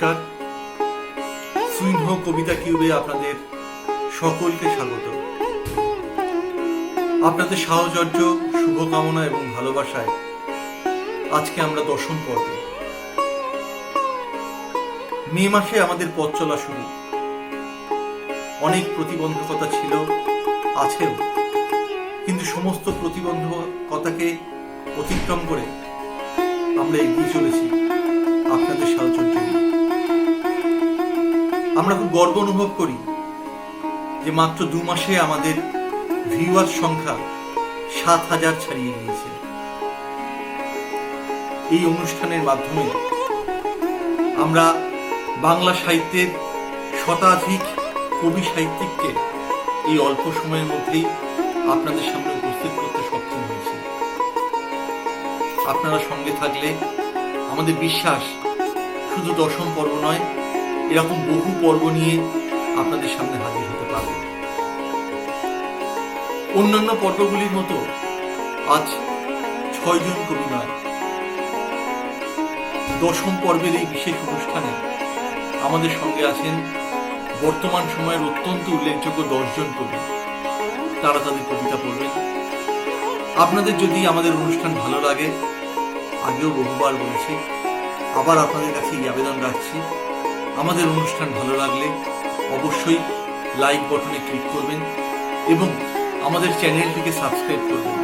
নমস্কার, সুইনহ কবিতা কিউবে আপনাদের সকলকে স্বাগত। আপনাদের সাহচর্য, শুভকামনা এবং ভালোবাসায় আজকে আমরা 10ম পর্বে। মে মাসে আমাদের পথ চলা শুরু। অনেক প্রতিবন্ধকতা ছিল, আছেও, কিন্তু সমস্ত প্রতিবন্ধকতাকে অতিক্রম করে আমরা এগিয়ে চলেছি আপনাদের সাহচর্য। আমরা খুব গর্ব অনুভব করি যে মাত্র 2 মাসে আমাদের ভিউয়ার সংখ্যা 7,000 ছাড়িয়ে গিয়েছে। এই অনুষ্ঠানের মাধ্যমে আমরা বাংলা সাহিত্যের শতাধিক কবি সাহিত্যিককে এই অল্প সময়ের মধ্যেই আপনাদের সামনে উপস্থিত করতে সক্ষম হয়েছি। আপনারা সঙ্গে থাকলে আমাদের বিশ্বাস শুধু 10ম পর্ব নয়, এরকম বহু পর্ব নিয়ে আপনাদের সামনে হাজির হতে পারবে। অন্যান্য পর্বগুলির মতো আজ 6 জন কবি নয়, 10ম পর্বের এই বিশেষ অনুষ্ঠানে আমাদের সঙ্গে আছেন বর্তমান সময়ের অত্যন্ত উল্লেখযোগ্য 10 জন কবি। তারা তাদের কবিতা পড়বেন। আপনাদের যদি আমাদের অনুষ্ঠান ভালো লাগে, আগেও বহুবার বলেছি, আবার আপনাদের কাছে এই আবেদন রাখছি, আমাদের অনুষ্ঠান ভালো লাগলে অবশ্যই লাইক বাটনে ক্লিক করবেন এবং আমাদের চ্যানেলটিকে সাবস্ক্রাইব করবেন।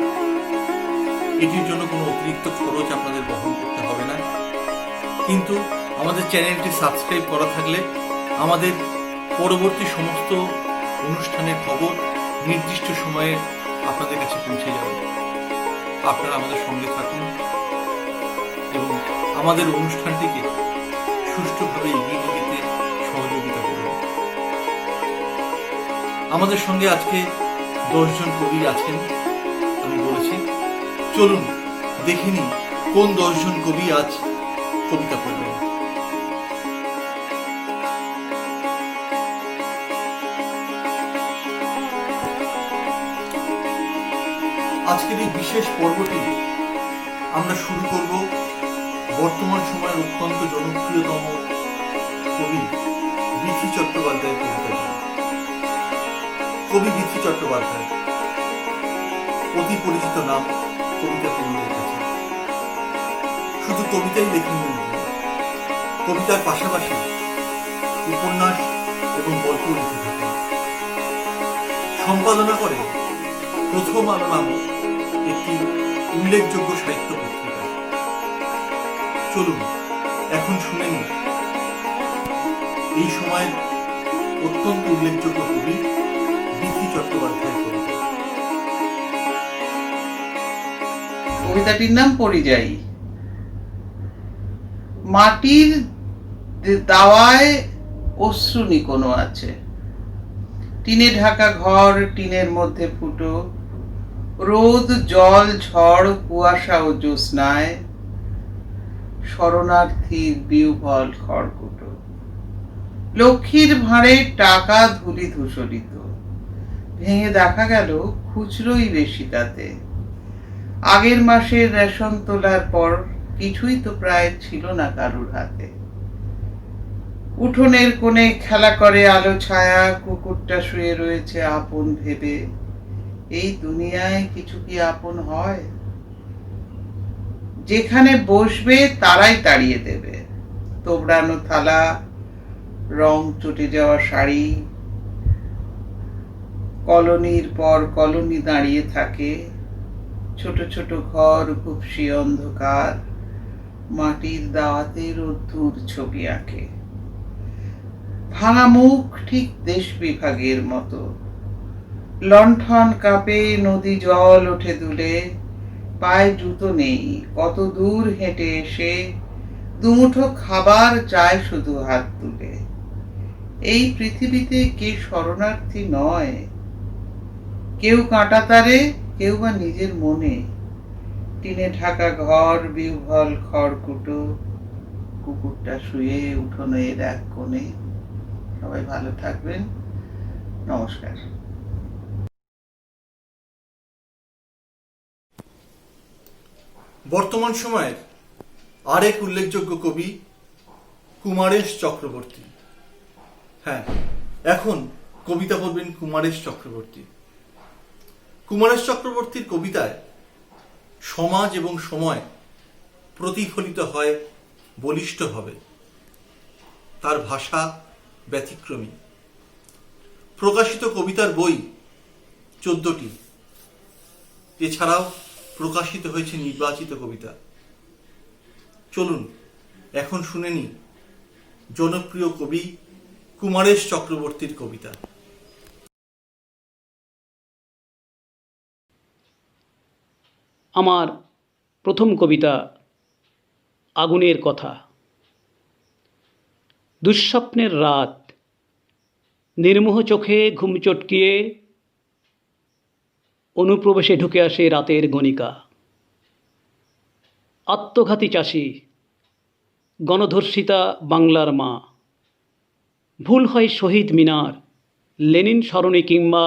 এটির জন্য কোনো অতিরিক্ত খরচ আপনাদের বহন করতে হবে না, কিন্তু আমাদের চ্যানেলটি সাবস্ক্রাইব করা থাকলে আমাদের পরবর্তী সমস্ত অনুষ্ঠানের খবর নির্দিষ্ট সময়ে আপনাদের কাছে পৌঁছে যাবে। আপনারা আমাদের সঙ্গে থাকুন এবং আমাদের অনুষ্ঠানটিকে সুষ্ঠুভাবে এগিয়ে নিয়ে যেতে সহযোগিতা করুন। আমাদের সঙ্গে আজকে 10 জন কবি আছেন, আমি বলেছি। চলুন দেখে নিই কোন 10 জন কবি আজ কবিতা পড়বেন। আজকের এই বিশেষ পর্বটি আমরা শুরু করব বর্তমান সময়ের অত্যন্ত জনপ্রিয়তম কবি বিথি চট্টোপাধ্যায়ের কবিতা দিয়ে। কবি বিথি চট্টোপাধ্যায় অতি পরিচিত নাম কবিতা প্রেমীদের কাছে। শুধু কবিতাই লেখেননি, কবিতার পাশাপাশি উপন্যাস এবং গল্প লিখে থাকেন। সম্পাদনা করে প্রথম আলো নামক একটি উল্লেখযোগ্য সাহিত্য পত্রিকা। চলুন এখন শুনে নিই এই সময়ের অত্যন্ত উল্লেখযোগ্য কবি বিথি চট্টোপাধ্যায়ের কবিতা। কবিতাটির নাম পরিযায়ী। মাটির দাওয়ায় অশ্রু নিকোনো আছে, টিনে ঢাকা ঘর, টিনের মধ্যে ফুটো, রোদ জল ঝড় কুয়াশা ও জ্যোৎস্নায় শরণার্থীর বিহ্বল খড়কুটো। লক্ষ্মীর ভাঁড়ে টাকা ধুলি ধূসরিত, ভেঙে দেখা গেল খুচরোই বেশি তাতে। আগের মাসের রেশন তোলার পর কিছুই তো প্রায় ছিল না কারুর হাতে। উঠোনের কোণে খেলা করে আলো ছায়া, কুকুরটা শুয়ে রয়েছে আপন ভেবে। এই দুনিয়ায় কিছু কি আপন হয়? যেখানে বসবে তারাই তাড়িয়ে দেবে। তোবড়ানো থালা, রং চটে যাওয়া শাড়ি, কলোনির পর কলোনি দাঁড়িয়ে থাকে। ছোট ছোট ঘর, খুবশি অন্ধকার, মাটির দাওয়াতের অদ্ভুত ছবি আঁকে। ভাঙা মুখ ঠিক দেশ বিভাগের মতো। লণ্ঠন কাঁপে, নদী জল ওঠে দুলে, পায়ে জুতো নেই, কত দূর হেঁটে এসে দুমুঠো খাবার চায় শুধু হাত তুলে। এই পৃথিবীতে কে শরণার্থী নয়? কেউ কাঁটাতারে, কেউ বা নিজের মনে। টিনে ঢাকা ঘর, বিহ্বল খড়কুটো, কুকুরটা শুয়ে উঠোনের এক কোণে। সবাই ভালো থাকবেন, নমস্কার। বর্তমান সময়ের আরেক উল্লেখযোগ্য কবি কুমারেশ চক্রবর্তী। হ্যাঁ, এখন কবিতা পড়বেন কুমারেশ চক্রবর্তী। কুমারেশ চক্রবর্তীর কবিতায় সমাজ এবং সময় প্রতিফলিত হয় বলিষ্ঠভাবে। তার ভাষা ব্যতিক্রমী। প্রকাশিত কবিতার বই 14টি। এছাড়াও প্রকাশিত হয়েছে নির্বাচিত কবিতা। চলুন এখন শুনে নিই জনপ্রিয় কবি কুমারেশ চক্রবর্তীর কবিতা। আমার প্রথম কবিতা আগুনের কথা। দুঃস্বপ্নের রাত, নির্মোহ চোখে ঘুম চটকিয়ে অনুপ্রবেশে ঢুকে আসে রাতের গণিকা। আত্মঘাতী চাষি, গণধর্ষিতা বাংলার মা। ভুল হয় শহীদ মিনার, লেনিন সরণি কিংবা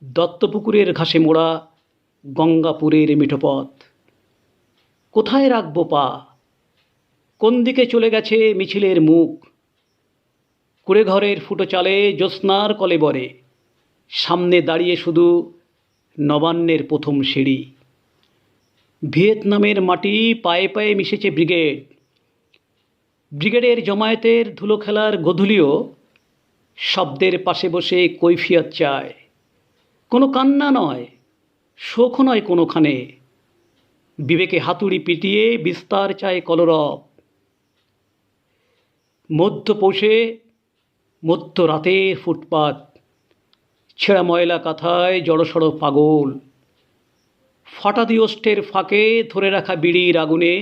দত্তপুকুরের ঘাসে মোড়া গঙ্গাপুরের মিঠোপথ। কোথায় রাখবো পা? কোন দিকে চলে গেছে মিছিলের মুখ? কুড়ে ঘরের ফুটো চালে জ্যোৎস্নার কলেবরে, সামনে দাঁড়িয়ে শুধু নবান্নের প্রথম সিঁড়ি। ভিয়েতনামের মাটি পায়ে পায়ে মিশেছে ব্রিগেড। ব্রিগেডের জমায়েতের ধুলো খেলার গোধূলিও শব্দের পাশে বসে কৈফিয়ত চায়। কোনো কান্না নয়, শোকও নয় কোনোখানে। বিবেকে হাতুড়ি পিটিয়ে বিস্তার চায় কলরব। মধ্য পৌষে মধ্য রাতের ফুটপাত, ছেঁড়া ময়লা কাঁথায় জড়সড় পাগল। ফাটা দিওষ্টের ফাঁকে ধরে রাখা বিড়ির আগুনে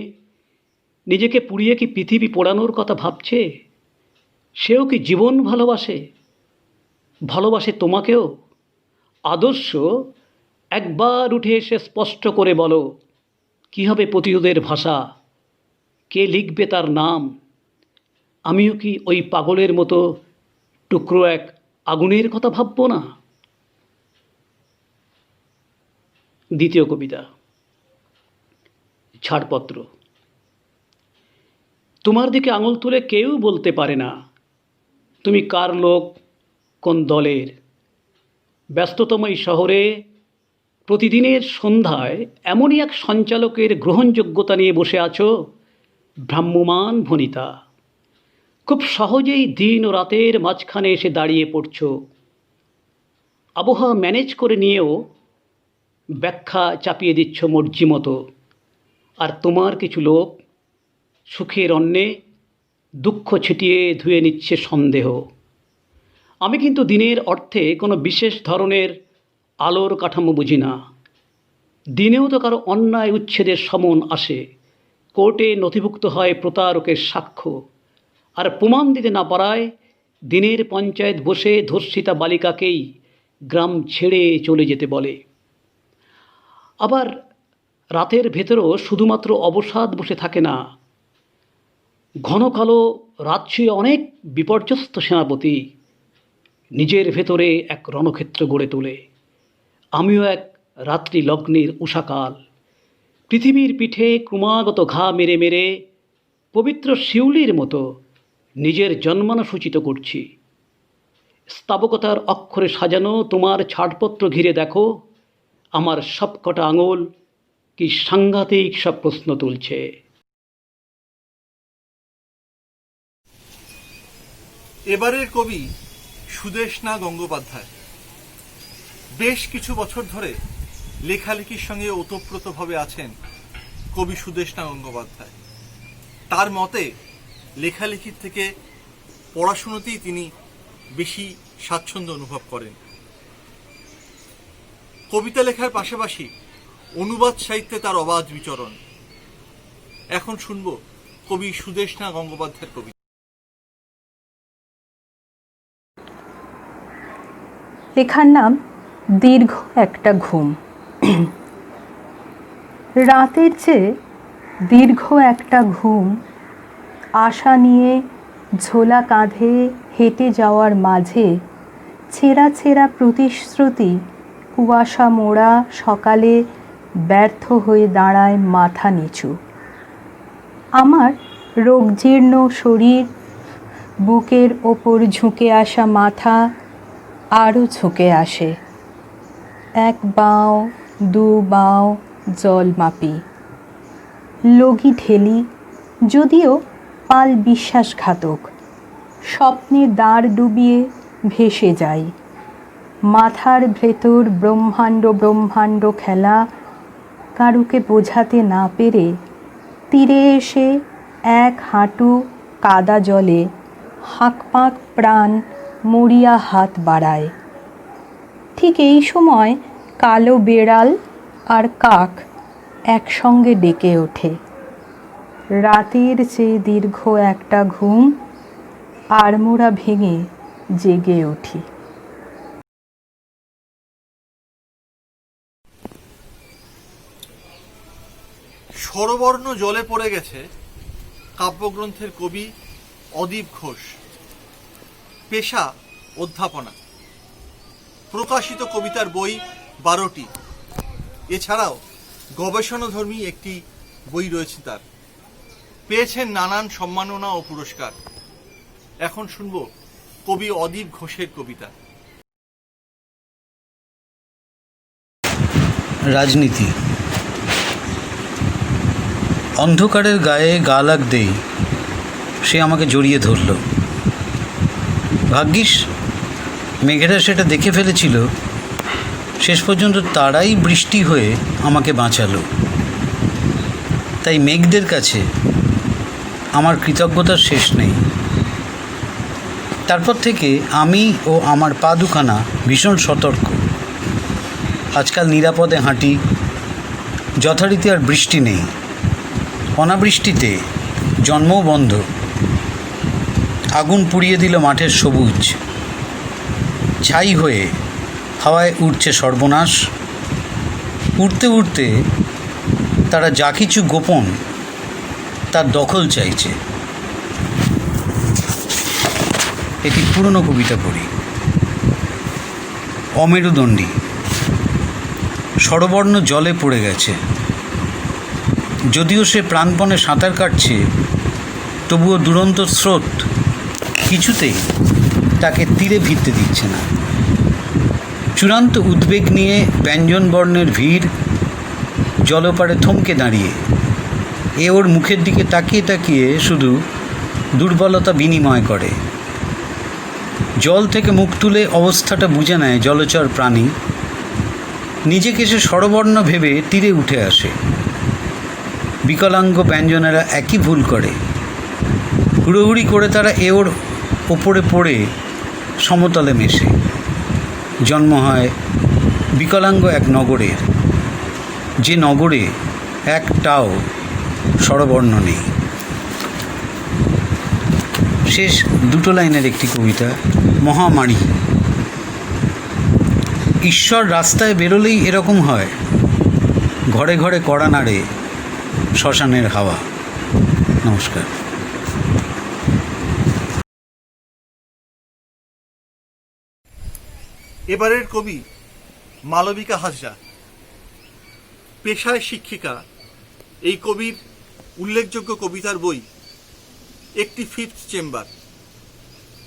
নিজেকে পুড়িয়ে কি পৃথিবী পোড়ানোর কথা ভাবছে? সেও কি জীবন ভালোবাসে? ভালোবাসে তোমাকেও? আদর্শ একবার উঠে এসে স্পষ্ট করে বলো, কী হবে প্রতিরোধের ভাষা? কে লিখবে তার নাম? আমিও কি ওই পাগলের মতো টুকরো এক আগুনের কথা ভাববো না? দ্বিতীয় কবিতা ছাড়পত্র। তোমার দিকে আঙুল তুলে কেউ বলতে পারে না তুমি কার লোক, কোন দলের। ব্যস্ততম এই শহরে প্রতিদিনের সন্ধ্যায় এমনই এক সঞ্চালকের গ্রহণযোগ্যতা নিয়ে বসে আছো ভ্রাম্যমান ভনিতা। খুব সহজেই দিন ও রাতের মাঝখানে এসে দাঁড়িয়ে পড়ছ। আবহাওয়া ম্যানেজ করে নিয়েও ব্যাখ্যা চাপিয়ে দিচ্ছ মর্জি মতো। আর তোমার কিছু লোক সুখের অন্নে দুঃখ ছিটিয়ে ধুয়ে নিচ্ছে সন্দেহ। আমি কিন্তু দিনের অর্থে কোনো বিশেষ ধরনের আলোর কাঠামো বুঝি না। দিনেও তো কারো অন্যায় উচ্ছেদের সমন আসে, কোর্টে নথিভুক্ত হয় প্রতারকের সাক্ষ্য। আর প্রমাণ দিতে না পারায় দিনের পঞ্চায়েত বসে ধর্ষিতা বালিকাকেই গ্রাম ছেড়ে চলে যেতে বলে। আবার রাতের ভেতরও শুধুমাত্র অবসাদ বসে থাকে না। ঘন কালো রাত ছুঁয়ে অনেক বিপর্যস্ত সেনাপতি নিজের ভেতরে এক রণক্ষেত্র গড়ে তোলে। আমিও এক রাত্রি লগ্নের উষাকাল, পৃথিবীর পিঠে ক্রমাগত ঘা মেরে মেরে পবিত্র শিউলির মতো নিজের জন্মানো সূচিত করছি। স্তাবকতার অক্ষরে সাজানো তোমার ছাড়পত্র ঘিরে দেখো আমার সবকটা আঙুল কি সাংঘাতিক সব প্রশ্ন তুলছে। এবারের কবি সুদেষ্ণা গঙ্গোপাধ্যায়। বেশ কিছু বছর ধরে লেখালেখির সঙ্গে ওতপ্রোতভাবে আছেন কবি সুদেষ্ণা গঙ্গোপাধ্যায়। তার মতে লেখালেখির থেকে পড়াশুনোতেই তিনি বেশি স্বাচ্ছন্দ্য অনুভব করেন। কবিতা লেখার পাশাপাশি অনুবাদ সাহিত্যে তার অবাধ বিচরণ। এখন শুনব কবি সুদেষ্ণা গঙ্গোপাধ্যায়ের কবিতা। লেখার নাম দীর্ঘ একটা ঘুম। রাতের চেয়ে দীর্ঘ একটা ঘুম, আশা নিয়ে ঝোলা কাঁধে হেঁটে যাওয়ার মাঝে ছেঁড়া ছেঁড়া প্রতিশ্রুতি কুয়াশা মোড়া সকালে ব্যর্থ হয়ে দাঁড়ায় মাথা নিচু। আমার রোগজীর্ণ শরীর, বুকের ওপর ঝুঁকে আসা মাথা আরও ঝুঁকে আসে। এক বাঁও দু বাঁও জল মাপি, লগি ঢেলি, যদিও পাল বিশ্বাসঘাতক। স্বপ্নে দাঁড় ডুবিয়ে ভেসে যাই। মাথার ভেতর ব্রহ্মাণ্ড ব্রহ্মাণ্ড খেলা, কারুকে বোঝাতে না পেরে তীরে এসে এক হাঁটু কাদা জলে হাঁকপাঁক প্রাণ মরিয়া হাত বাড়ায়। ঠিক এই সময় কালো বেড়াল আর কাক একসঙ্গে ডেকে ওঠে। রাতের চেয়ে দীর্ঘ একটা ঘুম, আড়মোড়া ভেঙে জেগে উঠি। স্বরবর্ণ জলে পড়ে গেছে কাব্যগ্রন্থের কবি অদীপ ঘোষ। পেশা অধ্যাপনা। প্রকাশিত কবিতার বই 12টি। এছাড়াও গবেষণাধর্মী একটি বই রয়েছে তার। পেয়েছেন নানান সম্মাননা ও পুরস্কার। এখন শুনব কবি অদীপ ঘোষের কবিতা। রাজনীতি। অন্ধকারের গায়ে গা লাগতেই সে আমাকে জড়িয়ে ধরল। ভাগ্যিস মেঘেরা সেটা দেখে ফেলেছিল। শেষ পর্যন্ত তারাই বৃষ্টি হয়ে আমাকে বাঁচালো। তাই মেঘদের কাছে আমার কৃতজ্ঞতার শেষ নেই। তারপর থেকে আমি ও আমার পা দুখানা ভীষণ সতর্ক। আজকাল নিরাপদে হাঁটি। যথারীতি আর বৃষ্টি নেই। অনাবৃষ্টিতে জন্মও বন্ধ। আগুন পুড়িয়ে দিল মাঠের সবুজ। ছাই হয়ে হাওয়ায় উঠছে সর্বনাশ। উড়তে উড়তে তারা যা কিছু গোপন তার দখল চাইছে। একটি পুরনো কবিতা পড়ি। অমেরুদণ্ডী। স্বরবর্ণ জলে পড়ে গেছে। যদিও সে প্রাণপণে সাঁতার কাটছে, তবুও দুরন্ত স্রোত কিছুতেই তাকে তীরে ভিড়তে দিচ্ছে না। চূড়ান্ত উদ্বেগ নিয়ে ব্যঞ্জনবর্ণের ভিড় জলপাড়ে থমকে দাঁড়িয়ে এ ওর মুখের দিকে তাকিয়ে তাকিয়ে শুধু দুর্বলতা বিনিময় করে। জল থেকে মুখ তুলে অবস্থাটা বুঝে নেয় জলচর প্রাণী। নিজেকে সে স্বরবর্ণ ভেবে তীরে উঠে আসে। বিকলাঙ্গ ব্যঞ্জনেরা একই ভুল করে। হুড়োহুড়ি করে তারা এ ওর ওপরে পড়ে সমতলে মেশে। জন্ম হয় বিকলাঙ্গ এক নগরের, যে নগরে একটাও স্বরবর্ণ নেই। শেষ দুটো লাইনের একটি কবিতা, মহামারী। ঈশ্বর রাস্তায় বেরোলেই এরকম হয়। ঘরে ঘরে কড়া নাড়ে শ্মশানের হাওয়া। নমস্কার। এবারের কবি মালবিকা হাজরা। পেশায় শিক্ষিকা। এই কবির উল্লেখযোগ্য কবিতার বই একটি ফিফথ চেম্বার।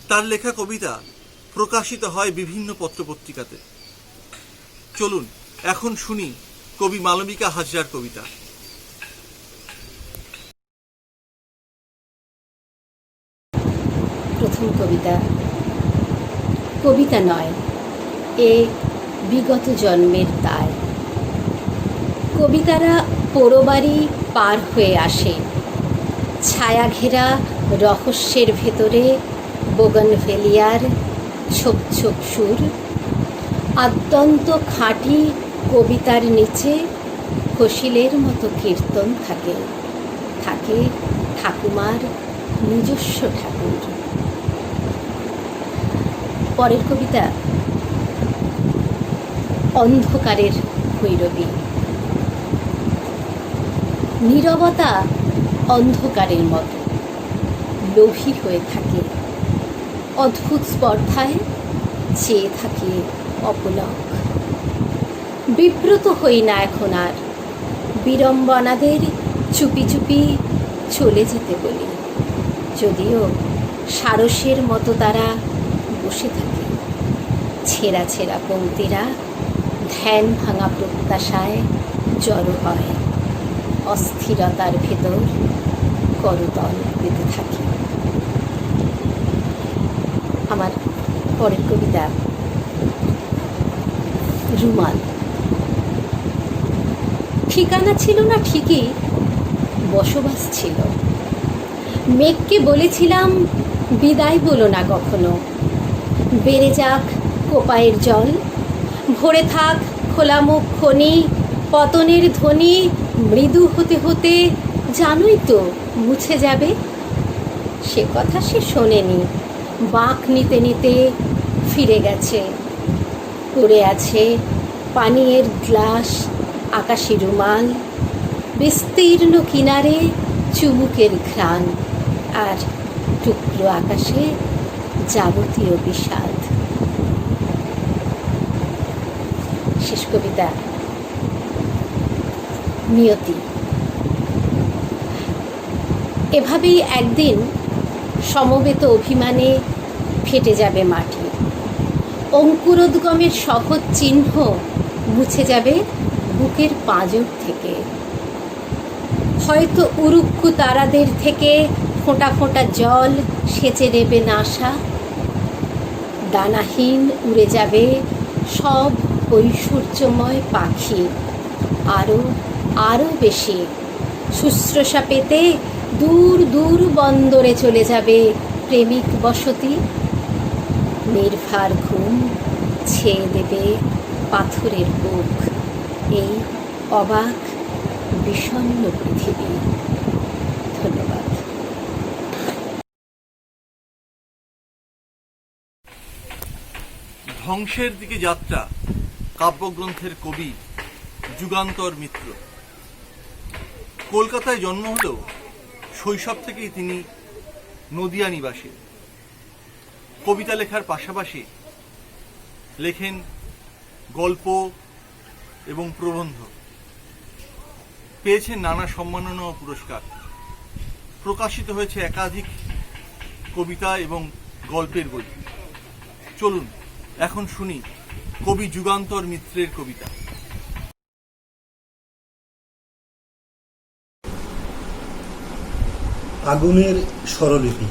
তার লেখা কবিতা প্রকাশিত হয় বিভিন্ন পত্রপত্রিকাতে। চলুন এখন শুনি কবি মালবিকা হাজরার কবিতা। প্রথম কবিতা। কবিতা নয়, এ বিগত জন্মের দায়। কবিতারা পোড়োবাড়ি পার হয়ে আসে। ছায়া ঘেরা রহস্যের ভেতরে বোগনভেলিয়ার ছোপ ছোপ সুর। আদ্যন্ত খাঁটি কবিতার নিচে ফসিলের মতো কীর্তন থাকে। থাকে ঠাকুমার নিজস্ব ঠাকুর। পরের কবিতা অন্ধকারের ভৈরবী। নীরবতা অন্ধকারের মতো লোভী হয়ে থাকে। অদ্ভুত স্পর্ধায় চেয়ে থাকে অপলক। বিব্রত হই না এখন আর। বিড়ম্বনাদের চুপি চুপি চলে যেতে বলি। যদিও সারসের মতো তারা বসে থাকে, ছেঁড়া ছেঁড়া পংক্তিরা ধ্যান ভাঙা প্রত্যাশায় জড়ো হয়, অস্থিরতার ভেতর করতল পেতে থাকে। আমার পরের কবিতা রুমাল। ঠিকানা ছিল না ঠিকই, বসবাস ছিল। মেঘকে বলেছিলাম বিদায় বলো না কখনো, বেড়ে যাক কোপায়ের জল, ভরে থাক খোলা মুখ খনি, পতনের ধ্বনি মৃদু হতে হতে জানোই তো মুছে যাবে। সে কথা সে শোনেনি, বাঁক নিতে নিতে ফিরে গেছে। পড়ে আছে পানীয়ের গ্লাস, আকাশি রুমাল, বিস্তীর্ণ কিনারে চুমুকের ঘ্রাণ, আর টুকরো আকাশে যাবতীয় বিষাদ। শেষ কবিতা নিয়তি। এভাবেই একদিন সমবেত অভিমানে ফেটে যাবে মাটি, অঙ্কুরোদ্গমের সহজ চিহ্ন মুছে যাবে বুকের পাঁজর থেকে। হয়তো উরুক্কু তারাদের থেকে ফোঁটা ফোঁটা জল সেচে নেবে নাসা, দানাহীন উড়ে যাবে সব ঐশ্বর্যময় পাখি, আরও আরও বেশি শুশ্রূষা পেতে দূর দূর বন্দরে চলে যাবে প্রেমিক বসতি। নির্ভার ঘুম ছেয়ে দেবে পাথরের বুক, এই অবাক বিষণ্ণ পৃথিবী। ধন্যবাদ। ধ্বংসের দিকে যাত্রা কাব্যগ্রন্থের কবি যুগান্তর মিত্র। কলকাতায় জন্ম হলেও শৈশব থেকেই তিনি নদিয়া নিবাসী। কবিতা লেখার পাশাপাশি লেখেন গল্প এবং প্রবন্ধ। পেয়েছেন নানা সম্মাননা ও পুরস্কার। প্রকাশিত হয়েছে একাধিক কবিতা এবং গল্পের বই। চলুন এখন শুনি কবি যুগান্তর মিত্রের কবিতা। আগুনের স্বরলিপি।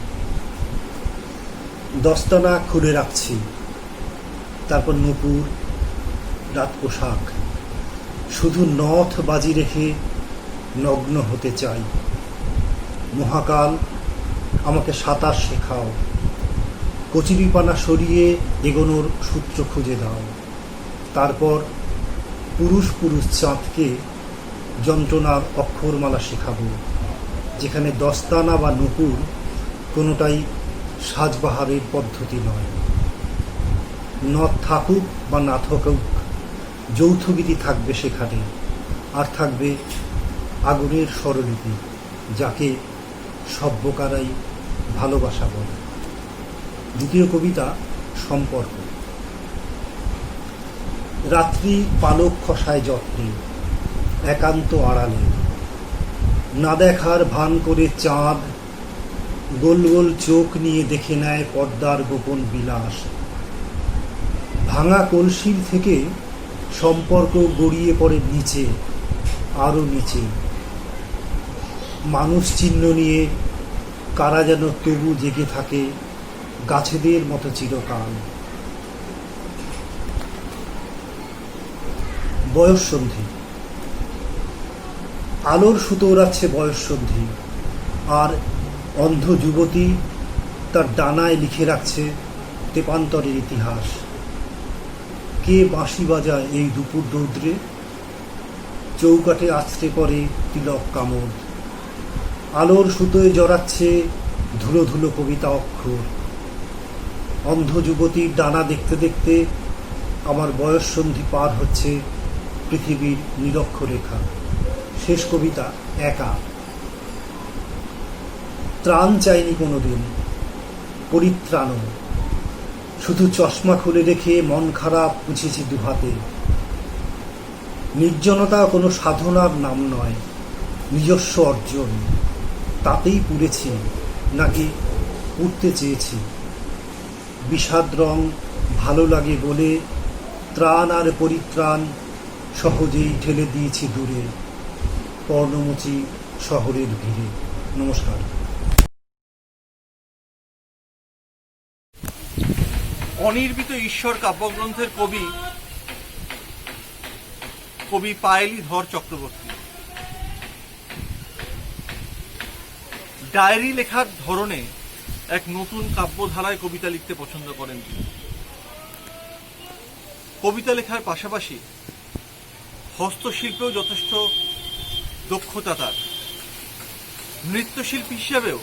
দস্তানা খুলে রাখছি, তারপর নুপুর, রাত পোশাক, শুধু নথ বাজি রেখে নগ্ন হতে চাই। মহাকাল আমাকে সাঁতার শেখাও, কচুরিপানা সরিয়ে এগোনোর সূত্র খুঁজে দাও। তারপর পুরুষ পুরুষ চাঁদকে যন্ত্রণার অক্ষরমালা শেখাবো, যেখানে দস্তানা বা নুপুর কোনোটাই সাজবাহারের পদ্ধতি নয়। নথ থাকুক বা না থাকুক, যৌথগীতি থাকবে সেখানে, আর থাকবে আগুনের স্বরলিপি, যাকে সভ্যকারাই ভালোবাসা বলে। দ্বিতীয় কবিতা সম্পর্ক। রাত্রি পালক খসায় যত্নে, একান্ত আড়ালে, না দেখার ভান করে চাঁদ গোল গোল চোখ নিয়ে দেখে নেয় পর্দার গোপন বিলাস। ভাঙা কলসির থেকে সম্পর্ক গড়িয়ে পড়ে নিচে, আরো নিচে। মানুষ চিহ্ন নিয়ে কারা যেন তবু জেগে থাকে গাছেদের মতো চিরকাল। বয়ঃসন্ধি। আলোর সুতো ওড়াচ্ছে বয়ঃসন্ধি, আর অন্ধ যুবতী তার ডানায় লিখে রাখছে তেপান্তরের ইতিহাস। কে বাঁশি বাজায় এই দুপুর রৌদ্রে, চৌকাঠে আছড়ে পড়ে তিলক কামড়। আলোর সুতোয় জড়াচ্ছে ধুলো ধুলো কবিতা অক্ষর। অন্ধ যুবতীর ডানা দেখতে দেখতে আমার বয়ঃসন্ধি পার হচ্ছে পৃথিবীর নিরক্ষরেখা। শেষ কবিতা একা। ত্রাণ চাইনি কোনোদিন, পরিত্রাণও। শুধু চশমা খুলে রেখে মন খারাপ পুছেছি দুহাতে। নির্জনতা কোনো সাধনার নাম নয়, নিজস্ব অর্জন। তাতেই পুড়েছি নাকি উঠতে চেয়েছি? বিষাদ রং ভালো লাগে বলে ত্রাণ আর পরিত্রাণ সহজেই ঠেলে দিয়েছি দূরে পর্ণমোচী শহরের ভিড়ে। নমস্কার। অনির্বিত ঈশ্বর কাব্যগ্রন্থের কবি পায়েলি ধর চক্রবর্তী। ডায়েরি লেখার ধরনে এক নতুন কাব্যধারায় কবিতা লিখতে পছন্দ করেন তিনি। কবিতা লেখার পাশাপাশি হস্তশিল্পেও যথেষ্ট দক্ষতা তার। নৃত্যশিল্পী হিসাবেও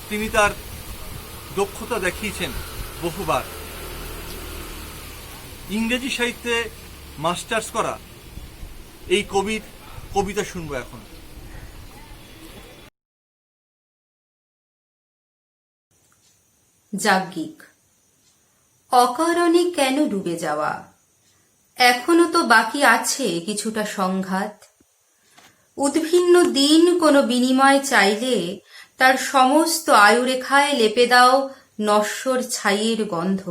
তিনি তার দক্ষতা দেখিয়েছেন বহুবার। ইংরেজি সাহিত্যে মাস্টার্স করা এই কবির কবিতা শুনবো এখন। যাজ্ঞিক। অকারণে কেন ডুবে যাওয়া? এখনো তো বাকি আছে কিছুটা সংঘাত। উদ্ভিন্ন দিন কোনো বিনিময় চাইলে তার সমস্ত আয়ুরেখায় লেপে দাও নশ্বর ছাইয়ের গন্ধ।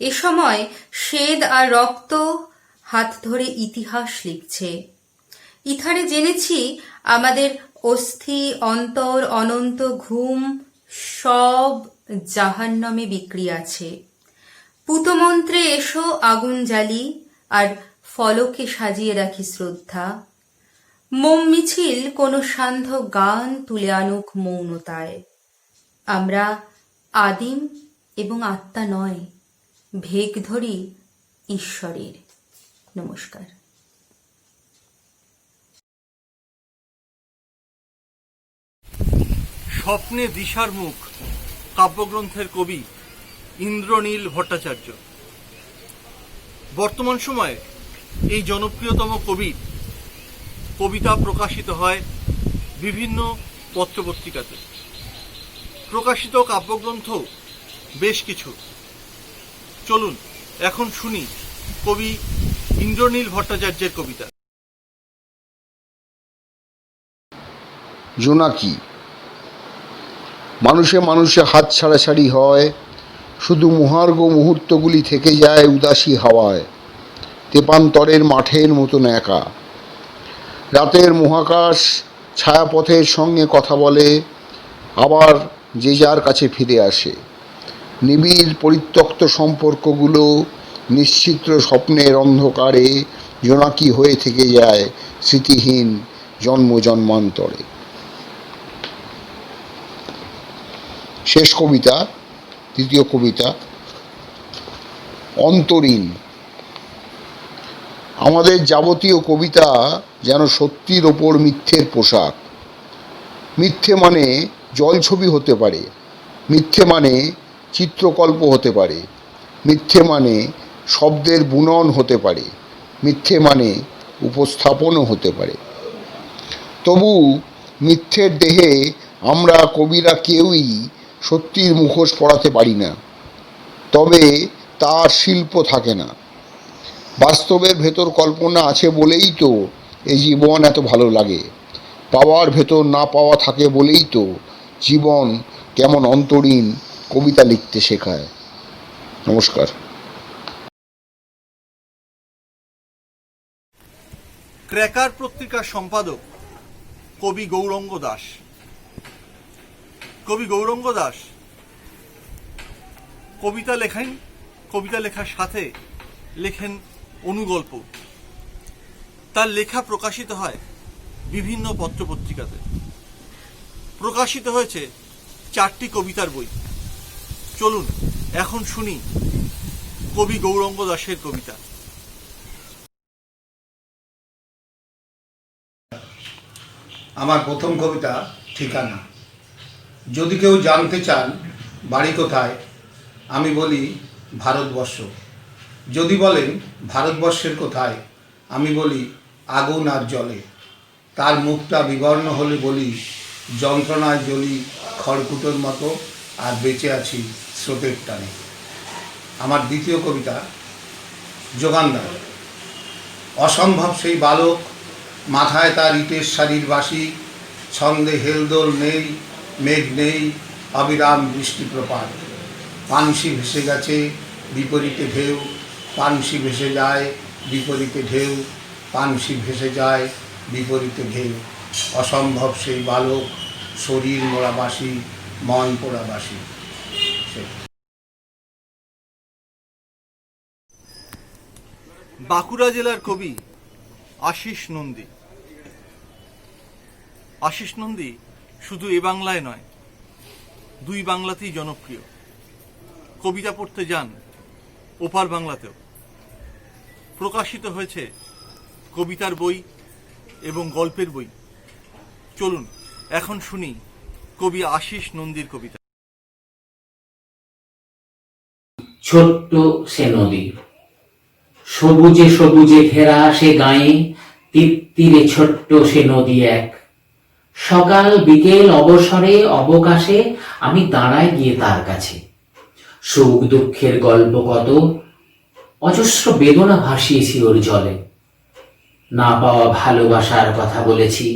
এ সময় স্বেদ আর রক্ত হাত ধরে ইতিহাস লিখছে। ইথারে জেনেছি আমাদের অস্থি, অন্তর, অনন্ত ঘুম সব জাহান্নামে বিক্রি আছে। পুতমন্ত্রে এসো আগুন জ্বালি, আর ফলকে সাজিয়ে রাখি শ্রদ্ধা। মোম মিছিল কোনো সান্ধ্য গান তুলে আনুক মৌনতায়। আমরা আদিম এবং আত্মা নয়, ভেগ ধরি ঈশ্বরের। নমস্কার। স্বপ্নে দিশার মুখ কাব্যগ্রন্থের কবি ইন্দ্রনীল ভট্টাচার্য। বর্তমান সময়ে এই জনপ্রিয়তম কবির কবিতা প্রকাশিত হয় বিভিন্ন পত্রপত্রিকাতে। প্রকাশিত কাব্যগ্রন্থ বেশ কিছু। চলুন এখন শুনি কবি ইন্দ্রনীল ভট্টাচার্যের কবিতা। জোনাকি। মানুষে মানুষে হাত ছাড়াছাড়ি হয়, শুধু মহার্ঘ মুহূর্তগুলি থেকে যায় উদাসী হাওয়ায়, তেপান্তরের মাঠের মতন একা। রাতের মহাকাশ ছায়াপথের সঙ্গে কথা বলে, আবার যে যার কাছে ফিরে আসে। নিবিড় পরিত্যক্ত সম্পর্কগুলো নিশ্চিত্র স্বপ্নের অন্ধকারে জোনাকি হয়ে থেকে যায় স্মৃতিহীন জন্ম জন্মান্তরে। শেষ কবিতা, তৃতীয় কবিতা, অন্তরীণ। আমাদের যাবতীয় কবিতা যেন সত্যির ওপর মিথ্যের পোশাক। মিথ্যে মানে জলছবি হতে পারে, মিথ্যে মানে চিত্রকল্প হতে পারে, মিথ্যে মানে শব্দের বুনন হতে পারে, মিথ্যে মানে উপস্থাপনও হতে পারে। তবু মিথ্যের দেহে আমরা কবিরা কেউই সত্যির মুখোশ পরাতে পারি না, তবে তার শিল্প থাকে না। বাস্তবের ভেতর কল্পনা আছে বলেই তো এই জীবন এত ভালো লাগে। পাওয়ার ভেতর না পাওয়া থাকে বলেই তো জীবন কেমন অন্তরীণ কবিতা লিখতে শেখায়। নমস্কার। ক্র্যাকার পত্রিকার সম্পাদক কবি গৌরঙ্গ দাস। কবি গৌরঙ্গ দাস কবিতা লেখেন, কবিতা লেখার সাথে লেখেন অনুগল্প। তার লেখা প্রকাশিত হয় বিভিন্ন পত্রপত্রিকাতে। প্রকাশিত হয়েছে 4টি কবিতার বই। চলুন এখন শুনি কবি গৌরঙ্গ দাসের কবিতা। আমার প্রথম কবিতা ঠিকানা। যদি কেউ জানতে চান বাড়ি কোথায়, আমি বলি ভারতবর্ষ। যদি বলেন ভারতবর্ষের কোথায়, আমি বলি আগুন আর জলে। তার মুখটা বিবর্ণ হলে বলি যন্ত্রণায় জ্বলি খড়কুটোর মতো, আর বেঁচে আছি স্রোতের টানে। আমার দ্বিতীয় কবিতা যোগানদার। অসম্ভব সেই বালক, মাথায় তার ইটের শাড়ির বাসি, ছন্দে হেলদোল নেই, মেঘ নেই, অবিরাম বৃষ্টিপ্রপাত। পানসি ভেসে গেছে বিপরীতে ঢেউ, পানসি ভেসে যায় বিপরীতে ঢেউ, পানসি ভেসে যায় বিপরীতে ঢেউ। অসম্ভব সেই বালক, শরীর মোড়াবাসী, মন পোড়াবাসী। বাঁকুড়া জেলার কবি আশিস নন্দী। আশিস নন্দী শুধু এ বাংলায় নয়, দুই বাংলাতেই জনপ্রিয়। কবিতা পড়তে যান ওপার বাংলাতেও। প্রকাশিত হয়েছে কবিতার বই এবং গল্পের বই। চলুন এখন শুনি কবি আশিস নন্দীর কবিতা। ছোট্ট সে নদী, সবুজে সবুজে ঘেরা সে গায়ে, তীরে ছোট্ট সে নদী এক। সকাল বিকেল অবসরে অবকাশে আমি দাঁড়াই গিয়ে তার কাছে। সুখ দুঃখের গল্প কত, অজস্র বেদনা ভাসিয়েছি ওর জলে। না পাওয়া ভালোবাসার কথা বলেছি,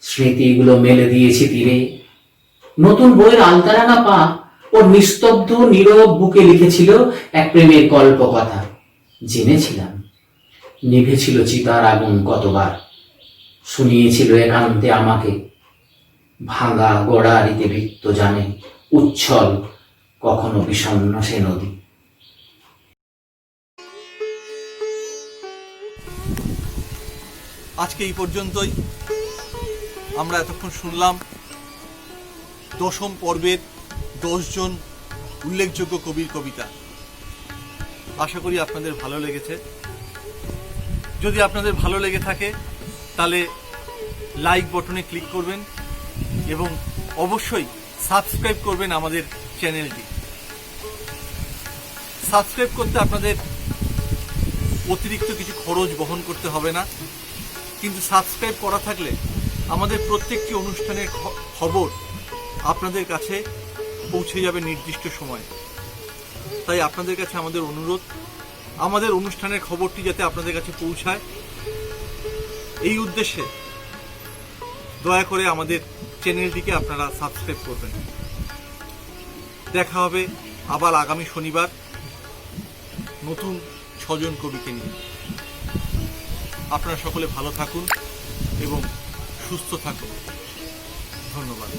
স্মৃতিগুলো মেলে দিয়েছি তীরে। নতুন বইয়ের আলতারাঙা পা ওর নিস্তব্ধ নীরব বুকে লিখেছিল এক প্রেমের গল্প কথা। জেনেছিলাম নিভেছিল চিতার আগুন কতবার, শুনিয়েছিল একান্তে আমাকে। ভাঙা গোড়ারিতে বৃত্ত জানে, উচ্ছল কখনো বিষণ্ণ সে নদী। আজকে এই পর্যন্তই। আমরা এতক্ষণ শুনলাম 10ম পর্বের 10 জন উল্লেখযোগ্য কবির কবিতা। আশা করি আপনাদের ভালো লেগেছে। যদি আপনাদের ভালো লেগে থাকে তাহলে লাইক বাটনে ক্লিক করবেন এবং অবশ্যই সাবস্ক্রাইব করবেন আমাদের চ্যানেলটি। সাবস্ক্রাইব করতে আপনাদের অতিরিক্ত কিছু খরচ বহন করতে হবে না, কিন্তু সাবস্ক্রাইব করা থাকলে আমাদের প্রত্যেকটি অনুষ্ঠানের খবর আপনাদের কাছে পৌঁছে যাবে নির্দিষ্ট সময়ে। তাই আপনাদের কাছে আমাদের অনুরোধ, আমাদের অনুষ্ঠানের খবরটি যাতে আপনাদের কাছে পৌঁছায়, এই উদ্দেশ্যে দয়া করে আমাদের চ্যানেলটিকে আপনারা সাবস্ক্রাইব করবেন। দেখা হবে আবার আগামী শনিবার নতুন 6 জন কবিকে নিয়ে। আপনারা সকলে ভালো থাকুন এবং সুস্থ থাকুন। ধন্যবাদ।